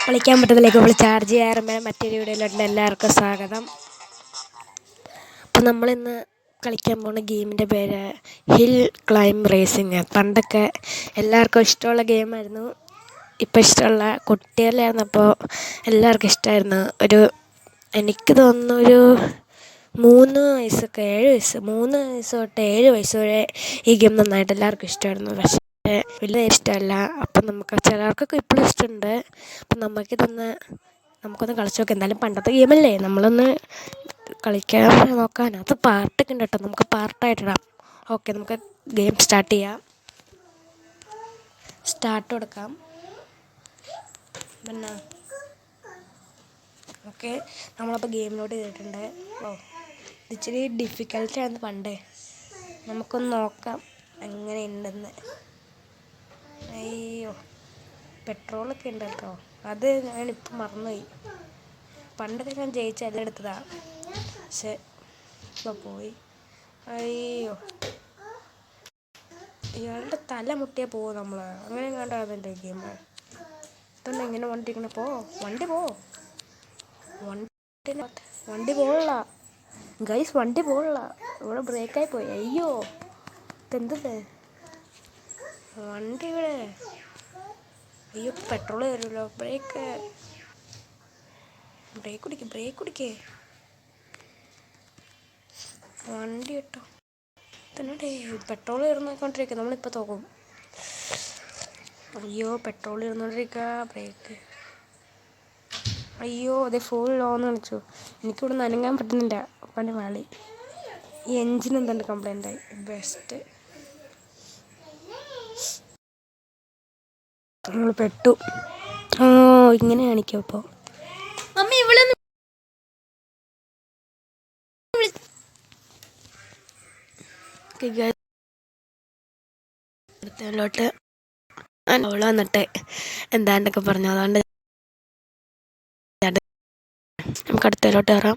കളിക്കാൻ പറ്റുന്നതിലേക്ക് നമ്മൾ ചാർജ് ചെയ്യാറുമ്പോൾ മറ്റൊരു വീഡിയോയിലുണ്ട്. എല്ലാവർക്കും സ്വാഗതം. അപ്പോൾ നമ്മളിന്ന് കളിക്കാൻ പോകുന്ന ഗെയിമിൻ്റെ പേര് ഹിൽ ക്ലൈംബ് റേസിങ്. പണ്ടൊക്കെ എല്ലാവർക്കും ഇഷ്ടമുള്ള ഗെയിമായിരുന്നു. ഇപ്പോൾ ഇഷ്ടമുള്ള കുട്ടികളായിരുന്നപ്പോൾ എല്ലാവർക്കും ഇഷ്ടമായിരുന്നു. എനിക്ക് തോന്നുന്നു 3 വയസ്സൊക്കെ 7 വയസ്സ് 3 വയസ്സ് തൊട്ട് 7 വയസ്സ് വരെ ഈ ഗെയിം നന്നായിട്ട് എല്ലാവർക്കും ഇഷ്ടമായിരുന്നു. പക്ഷേ വലിയ ഇഷ്ടമല്ല. അപ്പം ചിലർക്കൊക്കെ ഇപ്പോഴും ഇഷ്ടമുണ്ട്. അപ്പം നമുക്കൊന്ന് കളിച്ച് നോക്കാം. എന്തായാലും പണ്ടത്തെ ഗെയിമല്ലേ, നമ്മളൊന്ന് കളിക്കാൻ നോക്കാൻ. അത് പാർട്ടൊക്കെ ഉണ്ട് കേട്ടോ, നമുക്ക് പാർട്ടായിട്ടിടാം. ഓക്കെ, നമുക്ക് ഗെയിം സ്റ്റാർട്ട് ചെയ്യാം. സ്റ്റാർട്ട് കൊടുക്കാം. പിന്നെ ഓക്കെ, നമ്മളപ്പോൾ ഗെയിമിലോട്ട് ചെയ്തിട്ടുണ്ട്. ഇച്ചിരി ഡിഫിക്കൽട്ടായിരുന്നു പണ്ടേ. നമുക്കൊന്ന് നോക്കാം എങ്ങനെയുണ്ടെന്ന്. അയ്യോ, പെട്രോളൊക്കെ ഉണ്ട് കേട്ടോ. അത് ഞാനിപ്പോൾ മറന്നുപോയി. പണ്ടൊക്കെ ഞാൻ എല്ലാം എടുത്തതാണ്, പക്ഷെ ഇപ്പോൾ പോയി. അയ്യോ, ഇയാളുടെ തല മുട്ടിയാൽ പോകും നമ്മൾ. അങ്ങനെ കണ്ടാണ് എൻ്റെ ഗെയിം. ഇതൊന്നും ഇങ്ങനെ വണ്ടിക്കണ വണ്ടി പോകണില്ല ഗൈസ്, വണ്ടി പോകണില്ല. ഇവിടെ ബ്രേക്കായി പോയി. അയ്യോ, ഇതെന്തത് വണ്ടി ഇവിടെ. അയ്യോ, പെട്രോൾ വരുമല്ലോ. ബ്രേക്ക് കുടിക്കേ വണ്ടി കേട്ടോ. തന്നെ പെട്രോൾ ഇരുന്നോണ്ടിരിക്കുക. നമ്മളിപ്പോൾ തോക്കും. അയ്യോ, പെട്രോൾ ഇരുന്നോണ്ടിരിക്കുക. ബ്രേക്ക്. അയ്യോ, അതേ ഫുൾ ലോന്ന് കളിച്ചു. എനിക്കിവിടെ നനങ്ങാൻ പറ്റുന്നില്ല. പണ്ട് വാളി ഈ എൻജിൻ എന്തുണ്ട് കംപ്ലൈൻ്റായി. ബെസ്റ്റ്, നമ്മൾ പെട്ടു. ഇങ്ങനെ കാണിക്കും. അപ്പോൾ മമ്മി ഇവിടെ അടുത്തതിലോട്ട് അവള് വന്നിട്ട് എന്താണ്ടൊക്കെ പറഞ്ഞു. അതുകൊണ്ട് നമുക്ക് അടുത്തതിലോട്ട് കയറാം.